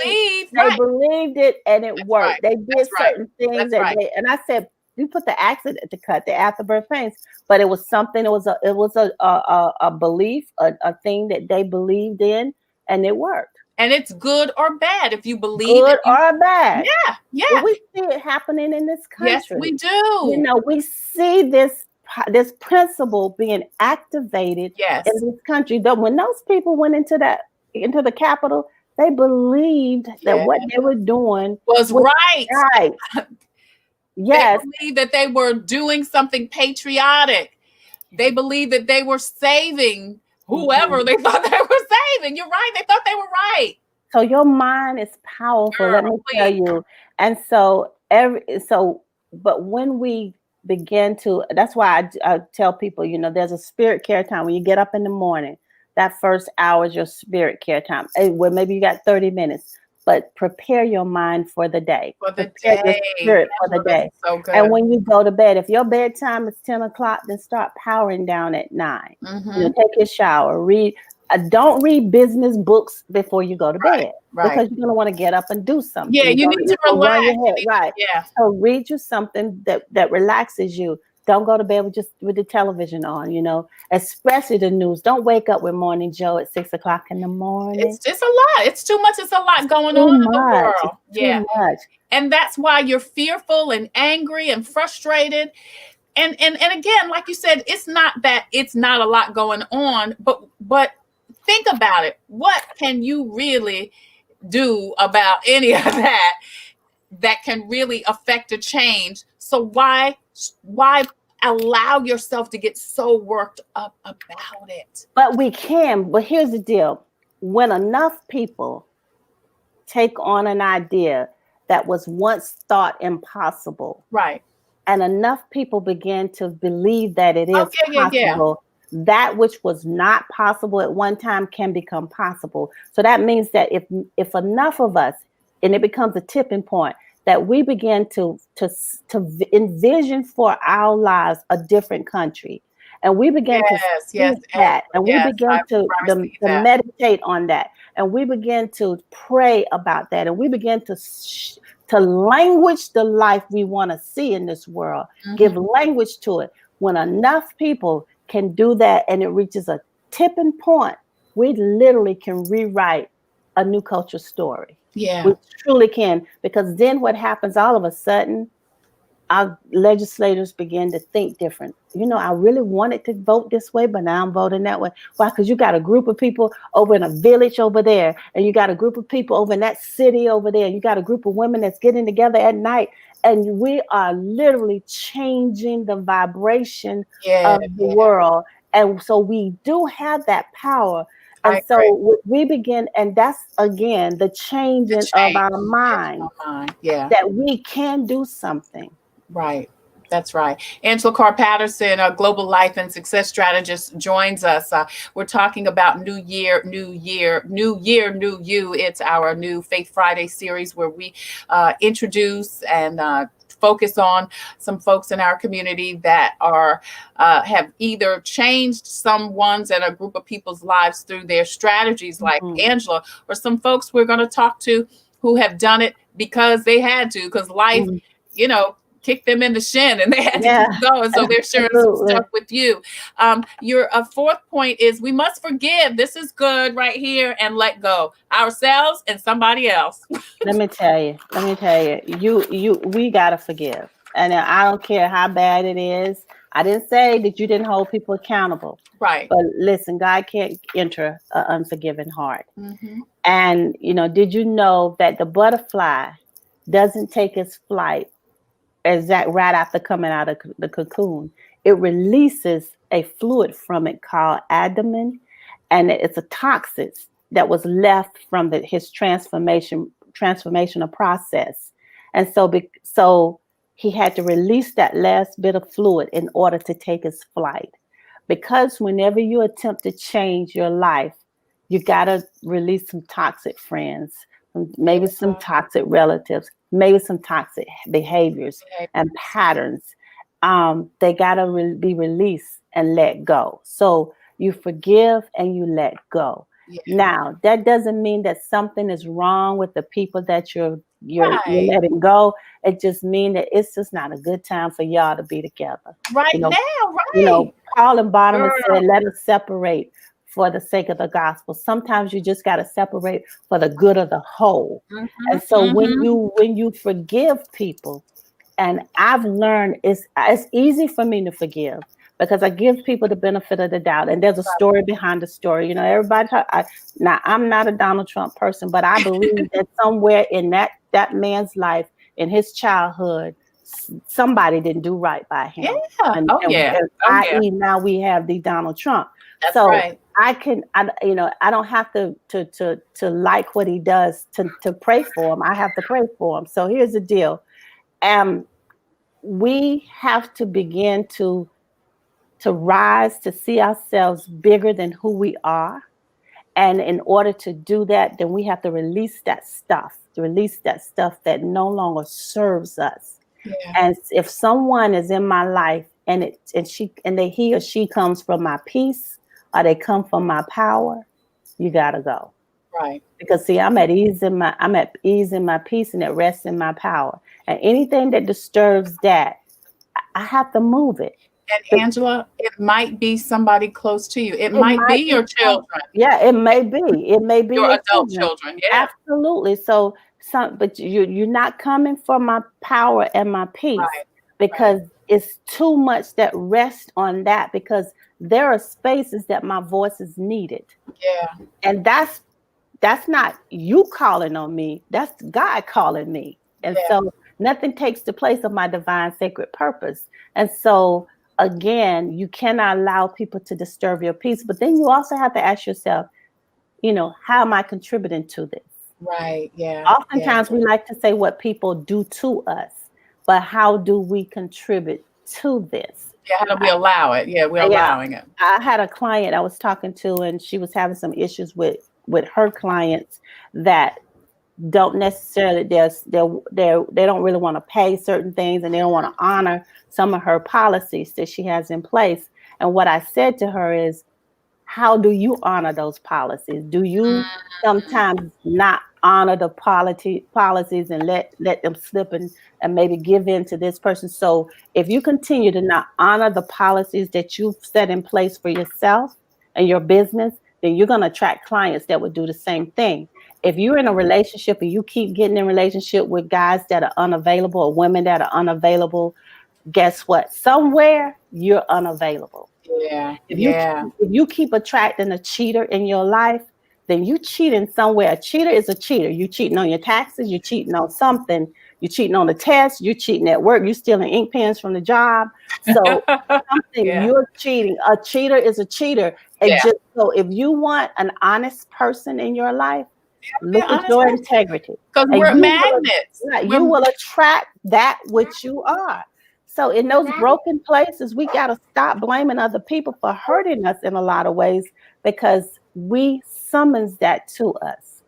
it, and it worked. They did certain things and I said, you put the axe to cut the afterbirth pains, but it was something. It was a belief, a thing that they believed in, and it worked. And it's good or bad if you believe good or bad. Yeah. Well, we see it happening in this country. Yes, we do. You know, we see this principle being activated in this country. When those people went into the Capitol, they believed that what they were doing was right. Yes. They believed that they were doing something patriotic. They believed that they were saving whoever they thought they were saving. You're right. They thought they were right. So your mind is powerful, let me tell you. And so but when we begin to, that's why I tell people, you know, there's a spirit care time. When you get up in the morning, that first hour is your spirit care time. Well, maybe you got 30 minutes, but prepare your mind for the day. Prepare your spirit for the day. So good. And when you go to bed, if your bedtime is 10 o'clock, then start powering down at 9. You know, take your shower, read. Don't read business books before you go to bed, because you're going to want to get up and do something. Yeah, you need to relax. Yeah. So read you something that relaxes you. Don't go to bed with the television on, you know, especially the news. Don't wake up with Morning Joe at 6 o'clock in the morning. It's just a lot. It's too much. It's a lot going on in the world. Too much. And that's why you're fearful and angry and frustrated. And again, like you said, it's not that it's not a lot going on, but think about it. What can you really do about any of that can really affect a change? So why allow yourself to get so worked up about it? But we can. But here's the deal. When enough people take on an idea that was once thought impossible, right, and enough people begin to believe that it is possible, that which was not possible at one time can become possible. So that means that if enough of us, and it becomes a tipping point, that we begin to envision for our lives a different country, and we begin to see that, and we begin to meditate on that, and we begin to pray about that, and we begin to language the life we want to see in this world, give language to it. When enough people can do that and it reaches a tipping point, we literally can rewrite a new culture story. Yeah. We truly can, because then what happens all of a sudden, our legislators begin to think different. I really wanted to vote this way, but now I'm voting that way. Why? Because you got a group of people over in a village over there, and you got a group of people over in that city over there. You got a group of women that's getting together at night, and we are literally changing the vibration of the world. And so we do have that power. And so we begin, and that's again the changing of our mind, that we can do something. Right. That's right. Angela Carr-Patterson, a global life and success strategist, joins us. We're talking about New Year, New Year, New Year, New You. It's our new Faith Friday series where we introduce and focus on some folks in our community that are have either changed someone's and a group of people's lives through their strategies, like Angela, or some folks we're going to talk to who have done it because they had to, because life, kicked them in the shin and they had to keep going. So they're sharing some stuff with you. Your fourth point is we must forgive. This is good right here, and let go ourselves and somebody else. Let me tell you, we got to forgive. And I don't care how bad it is. I didn't say that you didn't hold people accountable. Right. But listen, God can't enter an unforgiving heart. Mm-hmm. And, did you know that the butterfly doesn't take its flight right after coming out of the cocoon? It releases a fluid from it called abdomen, and it's a toxin that was left from his transformational process. And so he had to release that last bit of fluid in order to take his flight. Because whenever you attempt to change your life, you got to release some toxic friends, maybe some toxic relatives, maybe some toxic behaviors and patterns. They got to be released and let go. So you forgive and you let go. Yeah. Now, that doesn't mean that something is wrong with the people that you're letting go. It just means that it's just not a good time for y'all to be together. Paul and Barnabas said, let us separate for the sake of the gospel. Sometimes you just got to separate for the good of the whole. Mm-hmm, and so when you forgive people, and I've learned it's easy for me to forgive because I give people the benefit of the doubt, and there's a story behind the story. Everybody now I'm not a Donald Trump person, but I believe that somewhere in that man's life, in his childhood, somebody didn't do right by him. I.e. now we have the Donald Trump. That's right. I don't have to like what he does to pray for him. I have to pray for him. So here's the deal. We have to begin to rise, to see ourselves bigger than who we are. And in order to do that, then we have to release that stuff that no longer serves us. Yeah. And if someone is in my life and he or she comes from my peace, or they come from my power, you gotta go. Right. Because see, I'm at ease in my peace, and it rests in my power. And anything that disturbs that, I have to move it. And Angela, it might be somebody close to you. It might be your children. Yeah, it may be. It may be your adult children. Yeah. Absolutely. But you're not coming for my power and my peace, because it's too much that rests on that, because there are spaces that my voice is needed. Yeah. And that's not you calling on me. That's God calling me. And so nothing takes the place of my divine sacred purpose. And so again, you cannot allow people to disturb your peace. But then you also have to ask yourself, how am I contributing to this? Right. Yeah. Oftentimes we like to say what people do to us, but how do we contribute to this? Yeah, how do we allow it? Yeah, we're allowing it. I had a client I was talking to, and she was having some issues with her clients that don't necessarily they don't really want to pay certain things, and they don't want to honor some of her policies that she has in place. And what I said to her is, how do you honor those policies? Do you sometimes not honor the policies and let them slip and maybe give in to this person? So if you continue to not honor the policies that you've set in place for yourself and your business, then you're going to attract clients that would do the same thing. If you're in a relationship and you keep getting in relationship with guys that are unavailable or women that are unavailable, guess what? Somewhere you're unavailable. Yeah. If you Yeah. if you keep attracting a cheater in your life, then you cheating somewhere. A cheater is a cheater. You cheating on your taxes, you're cheating on something, you're cheating on the test, you're cheating at work, you're stealing ink pens from the job. So something Yeah. you're cheating. A cheater is a cheater. And Yeah. just so if you want an honest person in your life, Be an look at honest your person. integrity. Because And we're you will, magnets. right, you We're will attract that which you are. So in those broken places, we got to stop blaming other people for hurting us in a lot of ways because we summons that to us.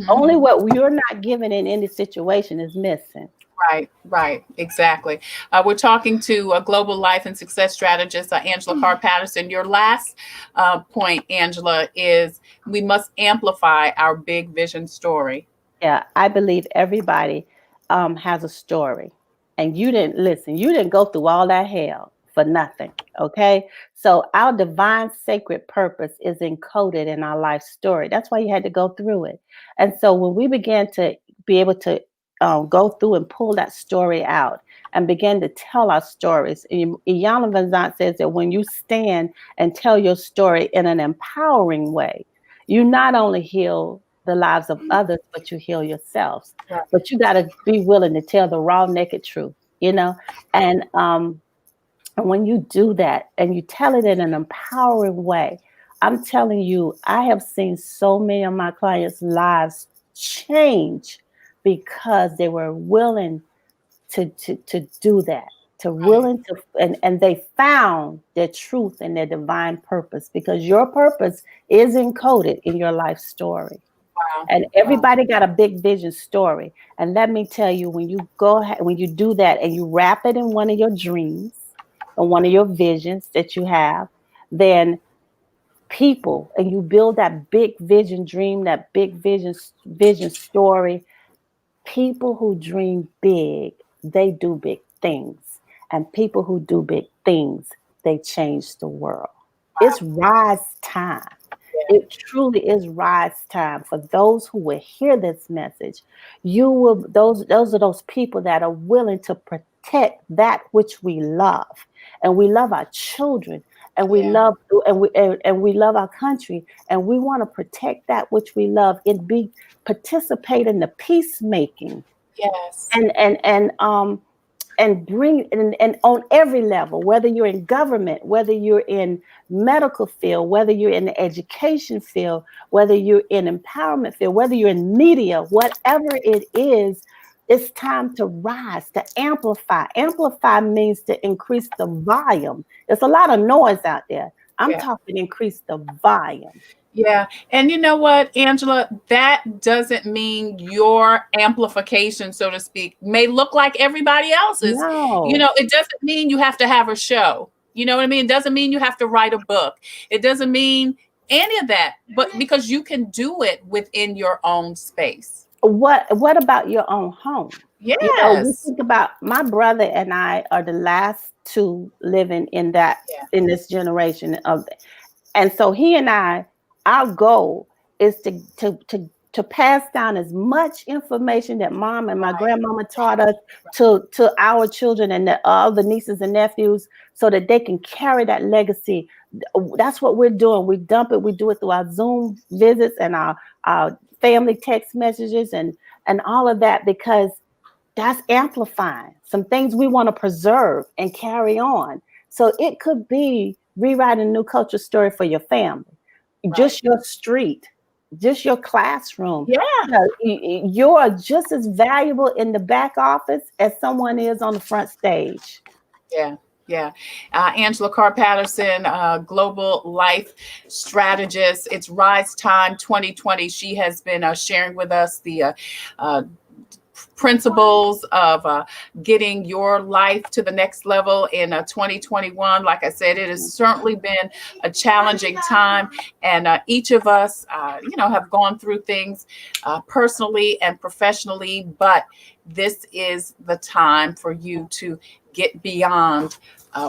Only what you're not given in any situation is missing. Right, right, exactly. We're talking to a global life and success strategist, Angela Carr Patterson. Your last point, Angela, is we must amplify our big vision story. Yeah, I believe everybody has a story. And you didn't listen, you didn't go through all that hell for nothing. Okay. So our divine sacred purpose is encoded in our life story. That's why you had to go through it. And so when we began to be able to go through and pull that story out and begin to tell our stories, Iyanla Vanzant says that when you stand and tell your story in an empowering way, you not only heal the lives of others, but you heal yourselves. Right. But you got to be willing to tell the raw, naked truth, and when you do that and you tell it in an empowering way, I'm telling you, I have seen so many of my clients' lives change because they were willing to do that, to willing to, and they found their truth and their divine purpose because your purpose is encoded in your life story. Wow. And everybody got a big vision story. And let me tell you, when when you do that and you wrap it in one of your dreams or one of your visions that you have, then people, and you build that big vision dream, that big vision story. People who dream big, they do big things. And people who do big things, they change the world. It's rise time. It truly is rise time for those who will hear this message. You will those are those people that are willing to protect that which we love. And we love our children and we love and we love our country and we want to protect that which we love and be participate in the peacemaking Yes. and bring and on every level, whether you're in government, whether you're in medical field, whether you're in the education field, whether you're in empowerment field, whether you're in media, whatever it is, it's time to rise, to amplify. Amplify means to increase the volume. There's a lot of noise out there. I'm talking increase the volume. Yeah. And you know what, Angela, that doesn't mean your amplification, so to speak, may look like everybody else's. No. It doesn't mean you have to have a show. You know what I mean? It doesn't mean you have to write a book. It doesn't mean any of that, but because you can do it within your own space. What about your own home? Yes. You think about my brother and I are the last two living in this generation of, and so he and I, our goal is to pass down as much information that mom and my grandmama taught us to our children and all the nieces and nephews so that they can carry that legacy. That's what we're doing. We dump it. We do it through our Zoom visits and our family text messages and all of that because that's amplifying some things we want to preserve and carry on. So it could be rewriting a new culture story for your family, just your street, just your classroom. Yeah. You are just as valuable in the back office as someone is on the front stage. Yeah. Yeah. Angela Carr Patterson, global life strategist. It's Rise Time 2020. She has been sharing with us the principles of getting your life to the next level in 2021. Like I said, it has certainly been a challenging time, and each of us, have gone through things personally and professionally, but this is the time for you to get beyond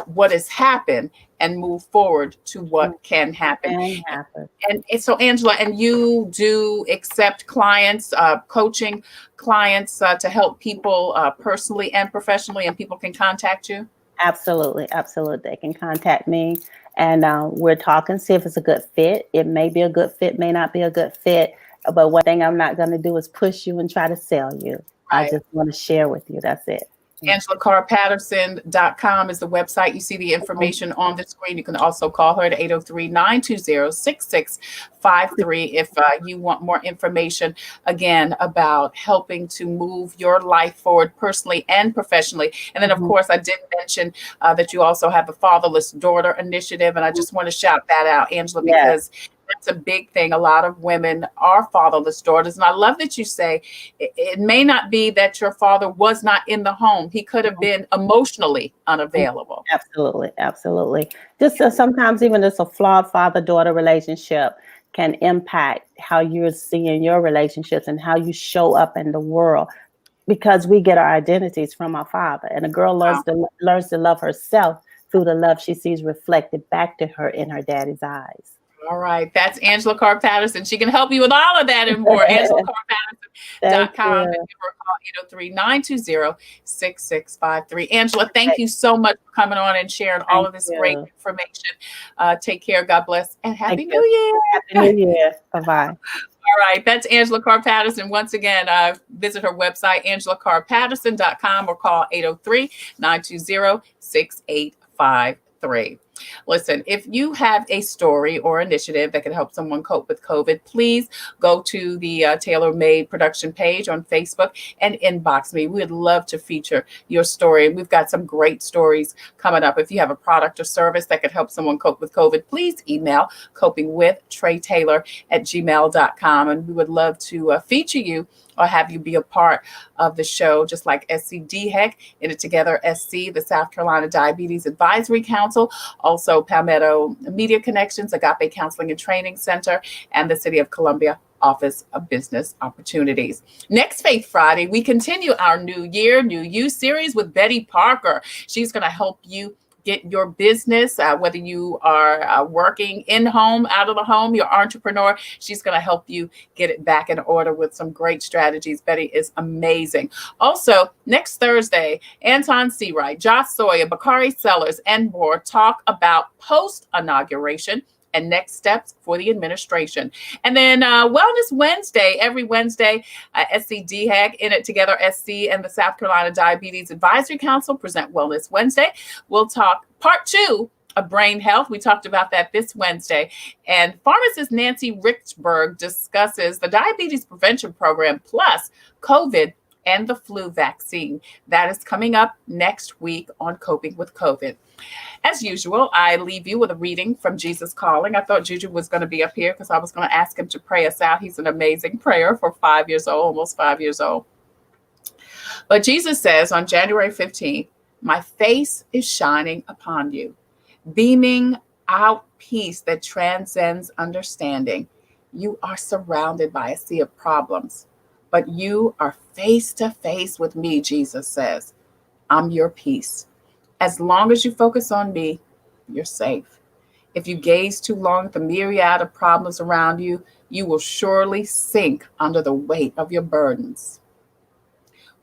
what has happened and move forward to what can happen. Can happen. And so, Angela, and you do accept clients, coaching clients to help people personally and professionally, and people can contact you? Absolutely, absolutely. They can contact me, and we're talking, see if it's a good fit. It may be a good fit, may not be a good fit. But one thing I'm not going to do is push you and try to sell you. I Right. just want to share with you. That's it. AngelaCarrPatterson.com is the website. You see the information on the screen. You can also call her at 803-920-6653 if you want more information, again, about helping to move your life forward personally and professionally. And then, of course, I did mention that you also have the Fatherless Daughter Initiative. And I just want to shout that out, Angela, because that's a big thing. A lot of women are fatherless daughters. And I love that you say it may not be that your father was not in the home. He could have been emotionally unavailable. Absolutely. Absolutely. Just sometimes even just a flawed father-daughter relationship can impact how you're seeing your relationships and how you show up in the world, because we get our identities from our father. And a girl learns to love herself through the love she sees reflected back to her in her daddy's eyes. All right. That's Angela Carr-Patterson. She can help you with all of that and more. AngelaCarrPatterson.com and give her a call 803-920-6653. Angela, thank you so much for coming on and sharing all of this great information. Take care. God bless. And Happy New Year. Happy New Year. Bye-bye. All right. That's Angela Carr-Patterson. Once again, visit her website, AngelaCarrPatterson.com, or call 803-920-6853. Listen, if you have a story or initiative that can help someone cope with COVID, please go to the Tailor Made production page on Facebook and inbox me. We would love to feature your story. We've got some great stories coming up. If you have a product or service that could help someone cope with COVID, please email copingwithtreitailor@gmail.com. And we would love to feature you or have you be a part of the show, just like SCDHEC, In It Together SC, the South Carolina Diabetes Advisory Council, also Palmetto Media Connections, Agape Counseling and Training Center, and the City of Columbia Office of Business Opportunities. Next Faith Friday, we continue our New Year, New You series with Betty Parker. She's going to help you get your business, whether you are working in home, out of the home, you're an entrepreneur. She's going to help you get it back in order with some great strategies. Betty is amazing. Also, next Thursday, Anton Seawright, Josh Sawyer, Bakari Sellers, and more talk about post-inauguration and next steps for the administration. And then Wellness Wednesday, every Wednesday, SCDHEC, In It Together SC, and the South Carolina Diabetes Advisory Council present Wellness Wednesday. We'll talk part 2 of brain health. We talked about that this Wednesday. And pharmacist Nancy Richburg discusses the diabetes prevention program plus COVID and the flu vaccine. That is coming up next week on Coping with COVID. As usual, I leave you with a reading from Jesus Calling. I thought Juju was going to be up here because I was going to ask him to pray us out. He's an amazing prayer for 5 years old, almost 5 years old. But Jesus says on January 15th, my face is shining upon you, beaming out peace that transcends understanding. You are surrounded by a sea of problems, but you are face to face with me, Jesus says. I'm your peace. As long as you focus on me, you're safe. If you gaze too long at the myriad of problems around you, you will surely sink under the weight of your burdens.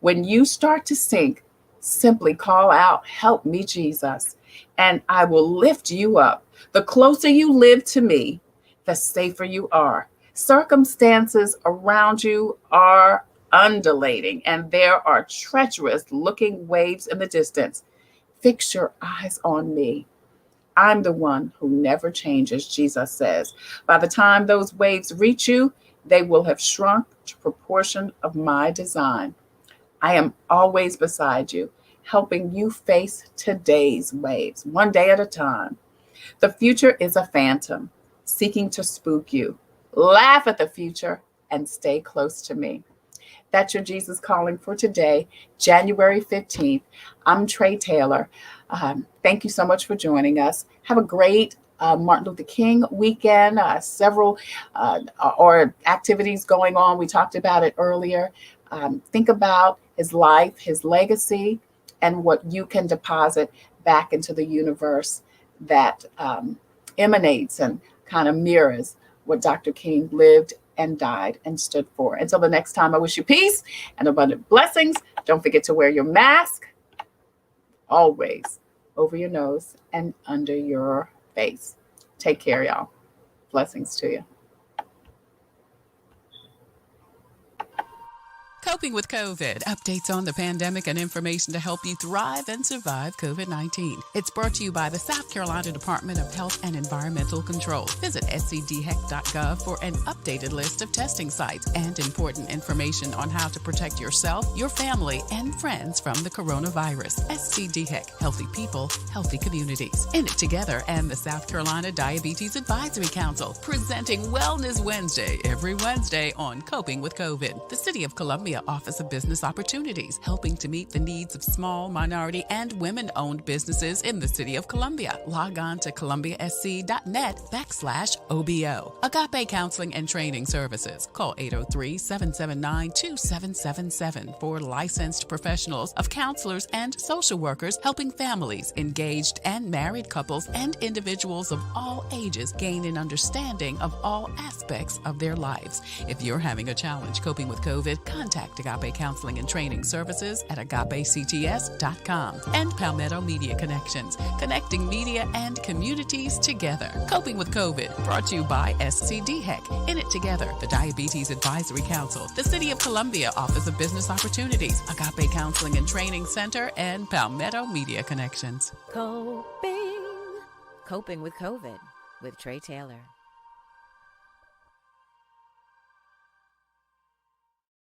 When you start to sink, simply call out, help me, Jesus, and I will lift you up. The closer you live to me, the safer you are. Circumstances around you are undulating, and there are treacherous looking waves in the distance. Fix your eyes on me. I'm the one who never changes, Jesus says. By the time those waves reach you, they will have shrunk to proportion of my design. I am always beside you, helping you face today's waves, one day at a time. The future is a phantom, seeking to spook you. Laugh at the future and stay close to me. That's your Jesus Calling for today, January 15th. I'm Tre Tailor. Thank you so much for joining us. Have a great Martin Luther King weekend, several activities going on. We talked about it earlier. Think about his life, his legacy, and what you can deposit back into the universe that emanates and kind of mirrors what Dr. King lived and died and stood for. Until the next time, I wish you peace and abundant blessings. Don't forget to wear your mask always over your nose and under your face. Take care, y'all. Blessings to you. Coping with COVID, updates on the pandemic and information to help you thrive and survive COVID-19. It's brought to you by the South Carolina Department of Health and Environmental Control. Visit scdheck.gov for an updated list of testing sites and important information on how to protect yourself, your family, and friends from the coronavirus. SCDHEC, healthy people, healthy communities. In it together and the South Carolina Diabetes Advisory Council, presenting Wellness Wednesday every Wednesday on Coping with COVID. The City of Columbia Office of Business Opportunities, helping to meet the needs of small, minority, and women-owned businesses in the City of Columbia. Log on to columbiasc.net/OBO. Agape Counseling and Training Services. Call 803-779-2777 for licensed professionals of counselors and social workers helping families, engaged and married couples, and individuals of all ages gain an understanding of all aspects of their lives. If you're having a challenge coping with COVID, contact Agape Counseling and Training Services at agapects.com. And Palmetto Media Connections, connecting media and communities together. Coping with COVID, brought to you by SCDHEC. In it together, the Diabetes Advisory Council, the City of Columbia Office of Business Opportunities, Agape Counseling and Training Center, and Palmetto Media Connections. Coping with COVID with Tre Tailor.